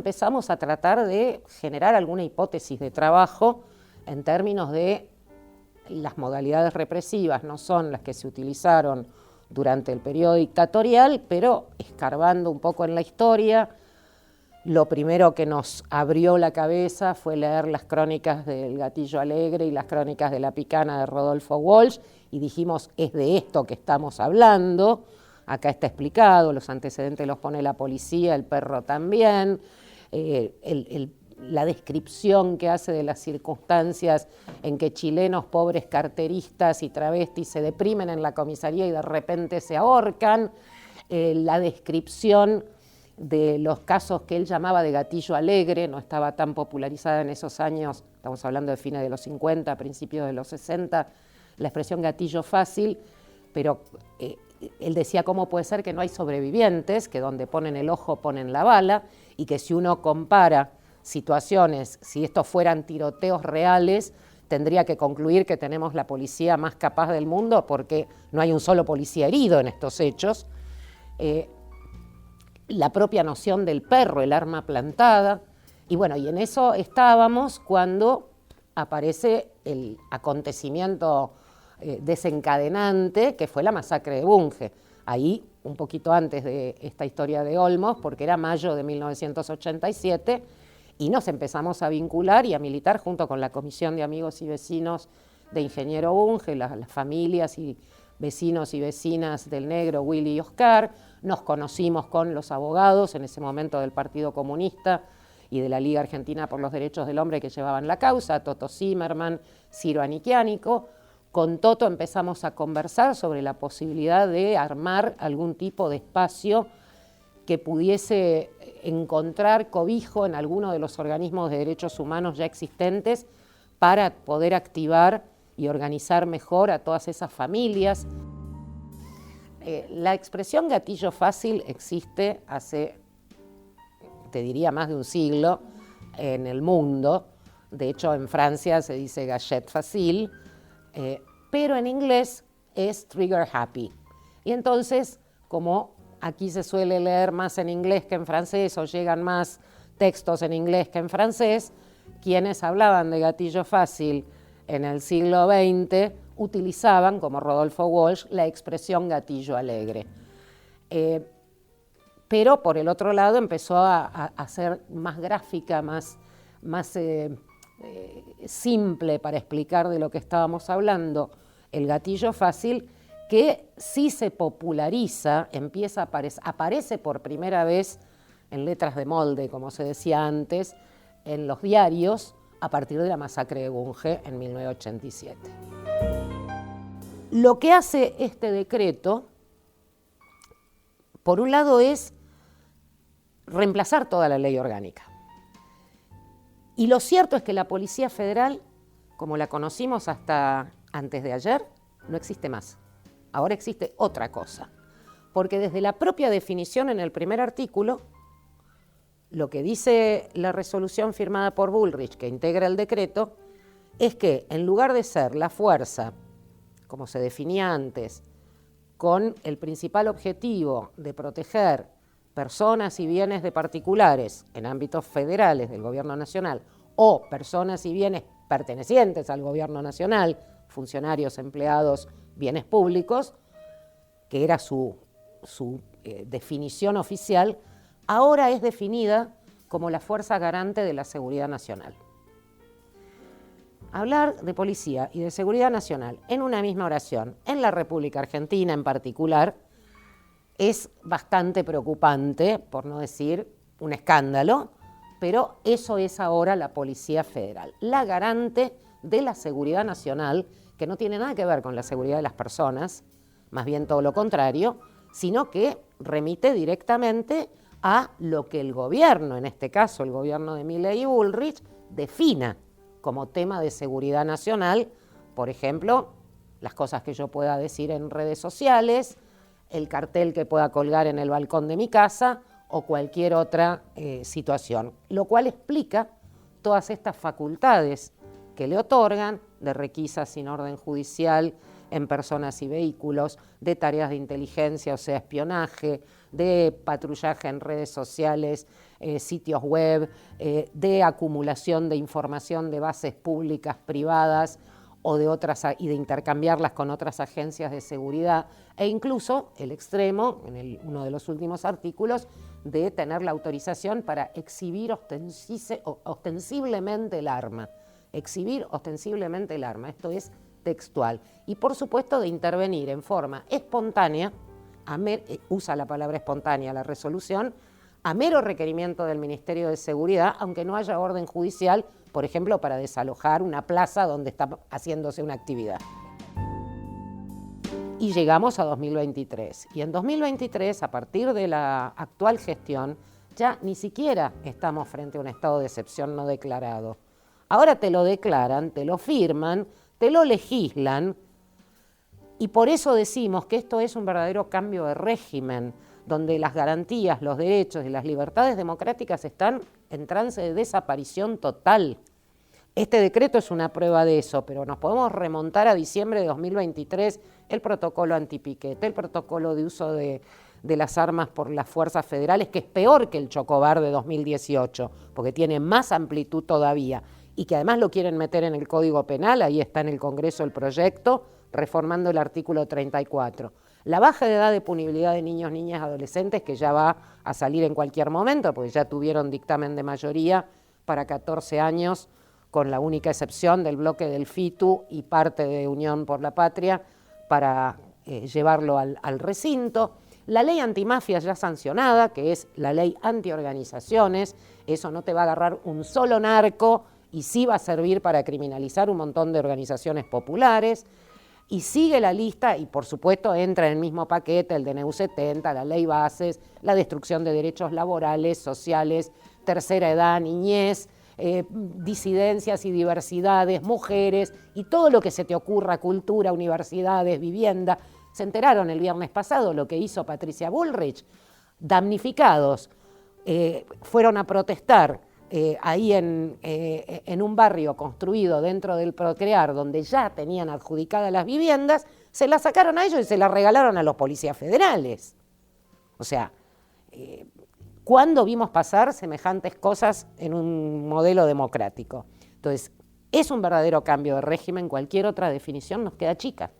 empezamos a tratar de generar alguna hipótesis de trabajo en términos de las modalidades represivas, no son las que se utilizaron durante el periodo dictatorial, pero escarbando un poco en la historia, lo primero que nos abrió la cabeza fue leer las crónicas del Gatillo Alegre y las crónicas de la Picana de Rodolfo Walsh, y dijimos, es de esto que estamos hablando. Acá está explicado, los antecedentes los pone la policía, el perro también, la descripción que hace de las circunstancias en que chilenos pobres carteristas y travestis se deprimen en la comisaría y de repente se ahorcan, la descripción de los casos que él llamaba de gatillo alegre, no estaba tan popularizada en esos años, estamos hablando de fines de los 50, principios de los 60, la expresión gatillo fácil, pero él decía cómo puede ser que no hay sobrevivientes, que donde ponen el ojo ponen la bala, y que si uno compara situaciones, si estos fueran tiroteos reales, tendría que concluir que tenemos la policía más capaz del mundo porque no hay un solo policía herido en estos hechos. La propia noción del perro, el arma plantada, y bueno, y en eso estábamos cuando aparece el acontecimiento desencadenante, que fue la masacre de Bunge. Ahí, un poquito antes de esta historia de Olmos, porque era mayo de 1987, y nos empezamos a vincular y a militar junto con la Comisión de Amigos y Vecinos de Ingeniero Bunge, las familias y vecinos y vecinas del Negro, Willy y Oscar. Nos conocimos con los abogados en ese momento del Partido Comunista y de la Liga Argentina por los Derechos del Hombre que llevaban la causa, Toto Zimmerman, Ciro Aniquiánico. Con Toto empezamos a conversar sobre la posibilidad de armar algún tipo de espacio que pudiese encontrar cobijo en alguno de los organismos de derechos humanos ya existentes para poder activar y organizar mejor a todas esas familias. La expresión gatillo fácil existe hace, te diría, más de un siglo en el mundo. De hecho, en Francia se dice gâchette facile, pero en inglés es trigger happy. Y entonces, como aquí se suele leer más en inglés que en francés, o llegan más textos en inglés que en francés, quienes hablaban de gatillo fácil en el siglo XX utilizaban, como Rodolfo Walsh, la expresión gatillo alegre. Pero por el otro lado empezó a ser más gráfica, más simple para explicar de lo que estábamos hablando, el gatillo fácil, que sí se populariza, aparece por primera vez en letras de molde, como se decía antes, en los diarios a partir de la masacre de Bunge en 1987. Lo que hace este decreto, por un lado, es reemplazar toda la ley orgánica. Y lo cierto es que la Policía Federal, como la conocimos hasta antes de ayer, no existe más. Ahora existe otra cosa, porque desde la propia definición en el primer artículo, lo que dice la resolución firmada por Bullrich, que integra el decreto, es que en lugar de ser la fuerza, como se definía antes, con el principal objetivo de proteger personas y bienes de particulares en ámbitos federales del gobierno nacional o personas y bienes pertenecientes al gobierno nacional, funcionarios, empleados, bienes públicos, que era su definición oficial, ahora es definida como la fuerza garante de la seguridad nacional. Hablar de policía y de seguridad nacional en una misma oración, en la República Argentina en particular, es bastante preocupante, por no decir un escándalo, pero eso es ahora la Policía Federal, la garante de la seguridad nacional, que no tiene nada que ver con la seguridad de las personas, más bien todo lo contrario, sino que remite directamente a lo que el gobierno, en este caso el gobierno de Milei y Bullrich, defina como tema de seguridad nacional, por ejemplo, las cosas que yo pueda decir en redes sociales, el cartel que pueda colgar en el balcón de mi casa o cualquier otra situación, lo cual explica todas estas facultades que le otorgan de requisas sin orden judicial en personas y vehículos, de tareas de inteligencia, o sea, espionaje, de patrullaje en redes sociales, sitios web, de acumulación de información de bases públicas, privadas, o de otras, y de intercambiarlas con otras agencias de seguridad, e incluso el extremo, en uno de los últimos artículos, de tener la autorización para exhibir ostensiblemente el arma. Exhibir ostensiblemente el arma, esto es textual. Y por supuesto de intervenir en forma espontánea, usa la palabra espontánea la resolución, a mero requerimiento del Ministerio de Seguridad, aunque no haya orden judicial, por ejemplo, para desalojar una plaza donde está haciéndose una actividad. Y llegamos a 2023. Y en 2023, a partir de la actual gestión, ya ni siquiera estamos frente a un estado de excepción no declarado. Ahora te lo declaran, te lo firman, te lo legislan, y por eso decimos que esto es un verdadero cambio de régimen, donde las garantías, los derechos y las libertades democráticas están en trance de desaparición total. Este decreto es una prueba de eso, pero nos podemos remontar a diciembre de 2023, el protocolo antipiquete, el protocolo de uso de las armas por las fuerzas federales, que es peor que el Chocobar de 2018, porque tiene más amplitud todavía, y que además lo quieren meter en el Código Penal, ahí está en el Congreso el proyecto, reformando el artículo 34. La baja de edad de punibilidad de niños, niñas, adolescentes, que ya va a salir en cualquier momento, porque ya tuvieron dictamen de mayoría para 14 años, con la única excepción del bloque del FITU y parte de Unión por la Patria, para llevarlo al recinto. La ley antimafia ya sancionada, que es la ley antiorganizaciones, eso no te va a agarrar un solo narco y sí va a servir para criminalizar un montón de organizaciones populares. Y sigue la lista, y por supuesto entra en el mismo paquete el DNU 70, la ley bases, la destrucción de derechos laborales, sociales, tercera edad, niñez, disidencias y diversidades, mujeres, y todo lo que se te ocurra, cultura, universidades, vivienda. Se enteraron el viernes pasado lo que hizo Patricia Bullrich. Damnificados fueron a protestar ahí en un barrio construido dentro del Procrear, donde ya tenían adjudicadas las viviendas, se las sacaron a ellos y se las regalaron a los policías federales. O sea, ¿cuándo vimos pasar semejantes cosas en un modelo democrático? Entonces, es un verdadero cambio de régimen, cualquier otra definición nos queda chica.